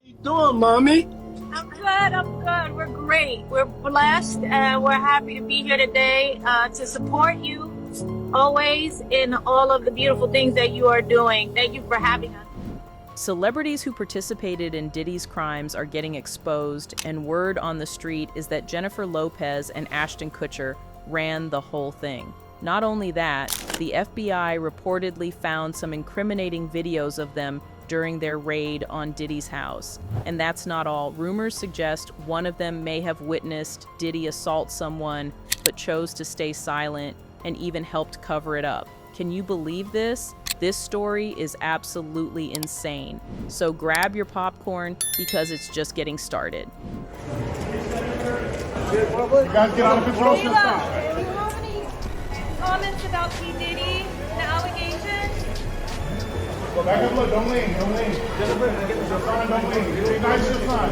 You doing, mommy? I'm good. I'm good. We're great. We're blessed, and we're happy to be here today to support you always in all of the beautiful things that you are doing. Thank you for having us. Celebrities who participated in Diddy's crimes are getting exposed, and word on the street is that Jennifer Lopez and Ashton Kutcher ran the whole thing. Not only that, the FBI reportedly found some incriminating videos of them during their raid on Diddy's house. And that's not all. Rumors suggest one of them may have witnessed Diddy assault someone, but chose to stay silent and even helped cover it up. Can you believe this? This story is absolutely insane. So grab your popcorn because it's just getting started. You guys get out of control. Do you have any comments about P. Diddy and the allegations? Go back up, look, don't lean, don't lean. Your son, don't lean. Be nice to your son.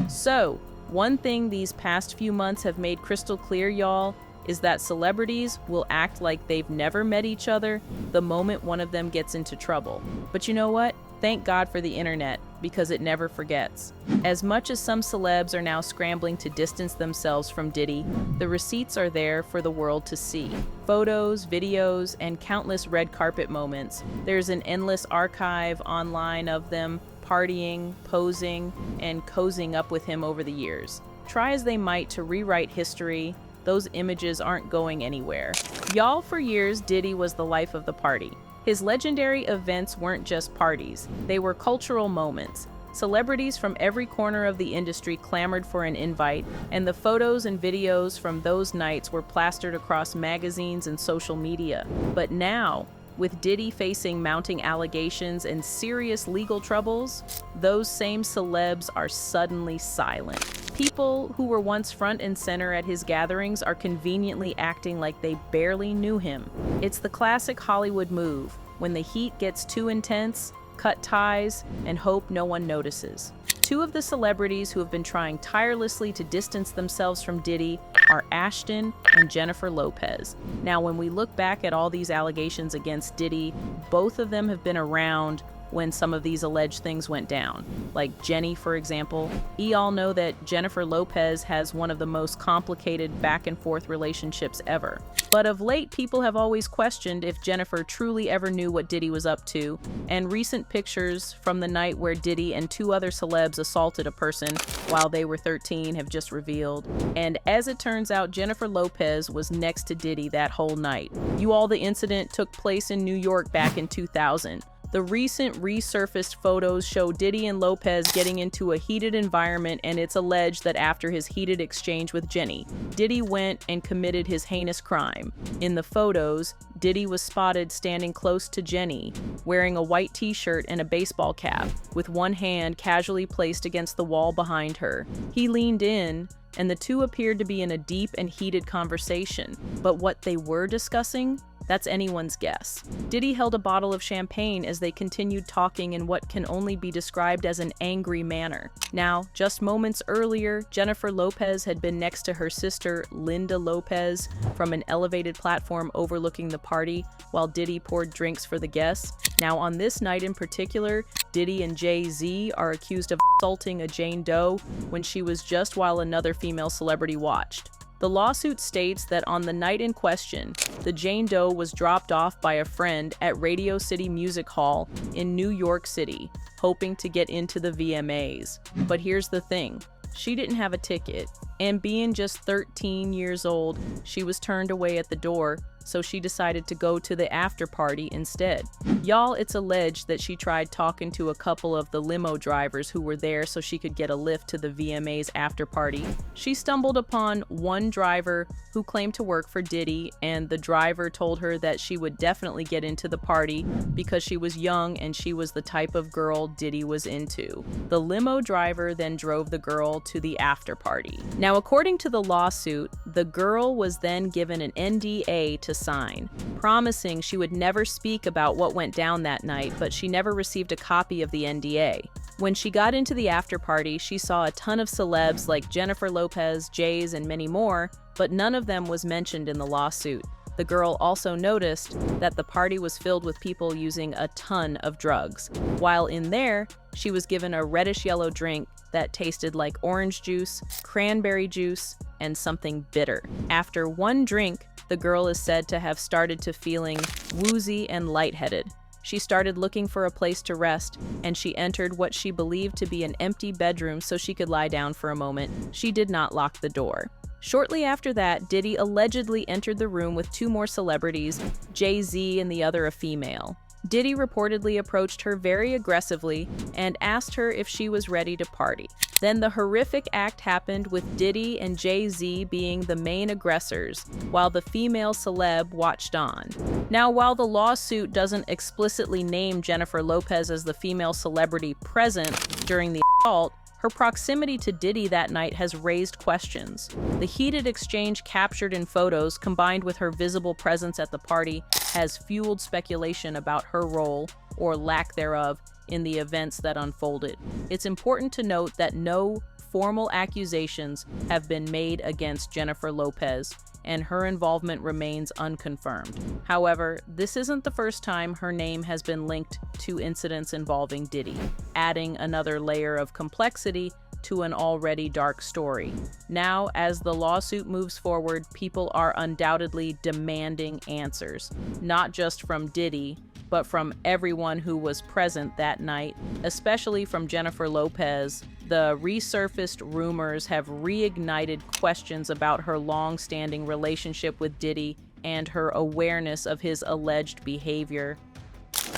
So, one thing these past few months have made crystal clear, y'all, is that celebrities will act like they've never met each other the moment one of them gets into trouble. But you know what? Thank God for the internet, because it never forgets. As much as some celebs are now scrambling to distance themselves from Diddy, the receipts are there for the world to see. Photos, videos, and countless red carpet moments. There's an endless archive online of them partying, posing, and cozying up with him over the years. Try as they might to rewrite history, those images aren't going anywhere. Y'all, for years, Diddy was the life of the party. His legendary events weren't just parties, they were cultural moments. Celebrities from every corner of the industry clamored for an invite, and the photos and videos from those nights were plastered across magazines and social media. But now, with Diddy facing mounting allegations and serious legal troubles, those same celebs are suddenly silent. People who were once front and center at his gatherings are conveniently acting like they barely knew him. It's the classic Hollywood move. When the heat gets too intense, cut ties and hope no one notices. Two of the celebrities who have been trying tirelessly to distance themselves from Diddy are Ashton and Jennifer Lopez. Now, when we look back at all these allegations against Diddy, both of them have been around when some of these alleged things went down. Like Jenny, for example. We all know that Jennifer Lopez has one of the most complicated back and forth relationships ever. But of late, people have always questioned if Jennifer truly ever knew what Diddy was up to, and recent pictures from the night where Diddy and two other celebs assaulted a person while they were 13 have just revealed. And as it turns out, Jennifer Lopez was next to Diddy that whole night. The incident took place in New York back in 2000. The recent resurfaced photos show Diddy and Lopez getting into a heated environment, and it's alleged that after his heated exchange with Jenny, Diddy went and committed his heinous crime. In the photos, Diddy was spotted standing close to Jenny, wearing a white t-shirt and a baseball cap, with one hand casually placed against the wall behind her. He leaned in, and the two appeared to be in a deep and heated conversation. But what they were discussing? That's anyone's guess. Diddy held a bottle of champagne as they continued talking in what can only be described as an angry manner. Now, just moments earlier, Jennifer Lopez had been next to her sister, Linda Lopez, from an elevated platform overlooking the party while Diddy poured drinks for the guests. Now, on this night in particular, Diddy and Jay-Z are accused of assaulting a Jane Doe when she was just while another female celebrity watched. The lawsuit states that on the night in question, the Jane Doe was dropped off by a friend at Radio City Music Hall in New York City, hoping to get into the VMAs. But here's the thing, she didn't have a ticket, and being just 13 years old, she was turned away at the door, so she decided to go to the after party instead. Y'all, it's alleged that she tried talking to a couple of the limo drivers who were there so she could get a lift to the VMAs after party. She stumbled upon one driver who claimed to work for Diddy, and the driver told her that she would definitely get into the party because she was young and she was the type of girl Diddy was into. The limo driver then drove the girl to the after party. Now, according to the lawsuit, the girl was then given an NDA to sign, promising she would never speak about what went down that night, but she never received a copy of the NDA. When she got into the after party, she saw a ton of celebs like Jennifer Lopez, Jay's, and many more, but none of them was mentioned in the lawsuit. The girl also noticed that the party was filled with people using a ton of drugs. While in there, she was given a reddish-yellow drink that tasted like orange juice, cranberry juice, and something bitter. After one drink, the girl is said to have started to feeling woozy and lightheaded. She started looking for a place to rest, and she entered what she believed to be an empty bedroom so she could lie down for a moment. She did not lock the door. Shortly after that, Diddy allegedly entered the room with two more celebrities, Jay-Z and the other a female. Diddy reportedly approached her very aggressively and asked her if she was ready to party. Then the horrific act happened with Diddy and Jay-Z being the main aggressors, while the female celeb watched on. Now, while the lawsuit doesn't explicitly name Jennifer Lopez as the female celebrity present during the assault, her proximity to Diddy that night has raised questions. The heated exchange captured in photos, combined with her visible presence at the party, has fueled speculation about her role, or lack thereof, in the events that unfolded. It's important to note that no formal accusations have been made against Jennifer Lopez, and her involvement remains unconfirmed. However, this isn't the first time her name has been linked to incidents involving Diddy, adding another layer of complexity to an already dark story. Now, as the lawsuit moves forward, people are undoubtedly demanding answers, not just from Diddy, but from everyone who was present that night, especially from Jennifer Lopez. The resurfaced rumors have reignited questions about her long-standing relationship with Diddy and her awareness of his alleged behavior.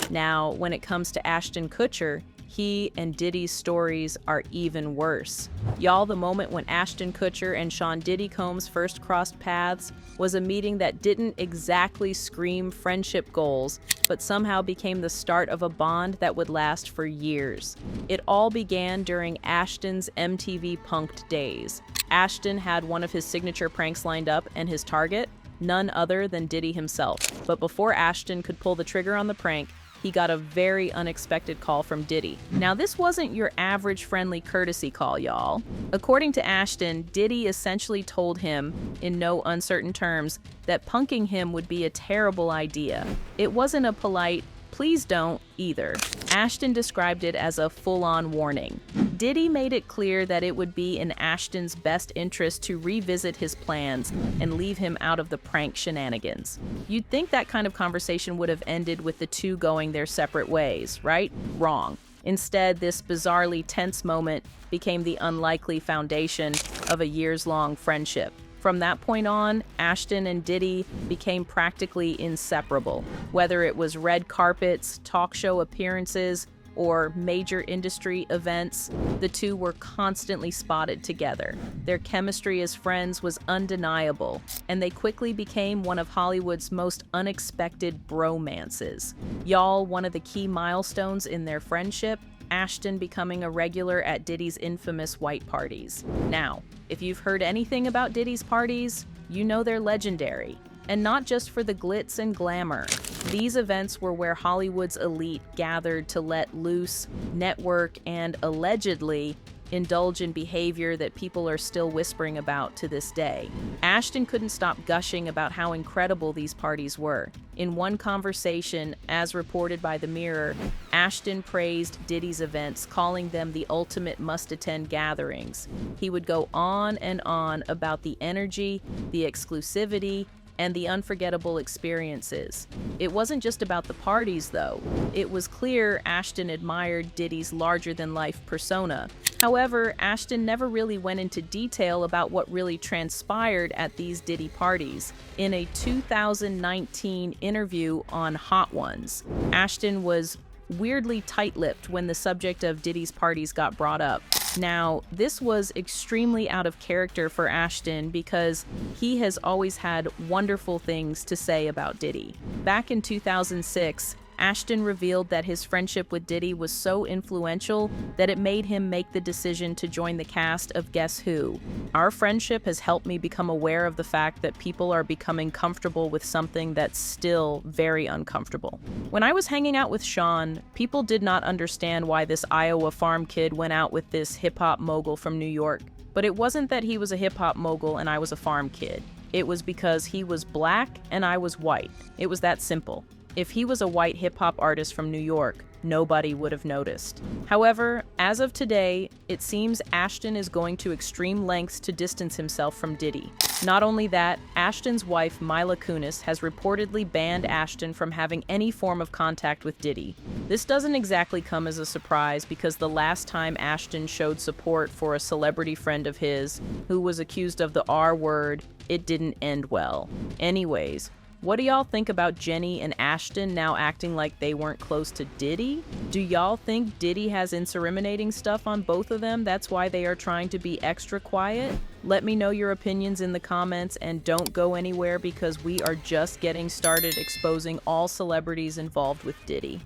Now, when it comes to Ashton Kutcher, he and Diddy's stories are even worse. Y'all, the moment when Ashton Kutcher and Sean Diddy Combs first crossed paths was a meeting that didn't exactly scream friendship goals, but somehow became the start of a bond that would last for years. It all began during Ashton's MTV Punk'd days. Ashton had one of his signature pranks lined up, and his target? None other than Diddy himself. But before Ashton could pull the trigger on the prank, he got a very unexpected call from Diddy. Now, this wasn't your average friendly courtesy call, y'all. According to Ashton, Diddy essentially told him, in no uncertain terms, that punking him would be a terrible idea. It wasn't a polite, please don't, either. Ashton described it as a full-on warning. Diddy made it clear that it would be in Ashton's best interest to revisit his plans and leave him out of the prank shenanigans. You'd think that kind of conversation would have ended with the two going their separate ways, right? Wrong. Instead, this bizarrely tense moment became the unlikely foundation of a years-long friendship. From that point on, Ashton and Diddy became practically inseparable. Whether it was red carpets, talk show appearances, or major industry events, the two were constantly spotted together. Their chemistry as friends was undeniable, and they quickly became one of Hollywood's most unexpected bromances. Y'all, one of the key milestones in their friendship, Ashton becoming a regular at Diddy's infamous white parties. Now, if you've heard anything about Diddy's parties, you know they're legendary. And not just for the glitz and glamour. These events were where Hollywood's elite gathered to let loose, network, and allegedly indulge in behavior that people are still whispering about to this day. Ashton couldn't stop gushing about how incredible these parties were. In one conversation, as reported by The Mirror, Ashton praised Diddy's events, calling them the ultimate must-attend gatherings. He would go on and on about the energy, the exclusivity, and the unforgettable experiences. It wasn't just about the parties, though. It was clear Ashton admired Diddy's larger-than-life persona. However, Ashton never really went into detail about what really transpired at these Diddy parties. In a 2019 interview on Hot Ones, Ashton was weirdly tight-lipped when the subject of Diddy's parties got brought up. Now, this was extremely out of character for Ashton because he has always had wonderful things to say about Diddy. Back in 2006, Ashton revealed that his friendship with Diddy was so influential that it made him make the decision to join the cast of Guess Who. Our friendship has helped me become aware of the fact that people are becoming comfortable with something that's still very uncomfortable. When I was hanging out with Sean, people did not understand why this Iowa farm kid went out with this hip-hop mogul from New York. But it wasn't that he was a hip-hop mogul and I was a farm kid. It was because he was black and I was white. It was that simple. If he was a white hip-hop artist from New York, nobody would have noticed. However, as of today, it seems Ashton is going to extreme lengths to distance himself from Diddy. Not only that, Ashton's wife, Mila Kunis, has reportedly banned Ashton from having any form of contact with Diddy. This doesn't exactly come as a surprise because the last time Ashton showed support for a celebrity friend of his who was accused of the R word, it didn't end well. Anyways, what do y'all think about Jenny and Ashton now acting like they weren't close to Diddy? Do y'all think Diddy has incriminating stuff on both of them? That's why they are trying to be extra quiet? Let me know your opinions in the comments and don't go anywhere because we are just getting started exposing all celebrities involved with Diddy.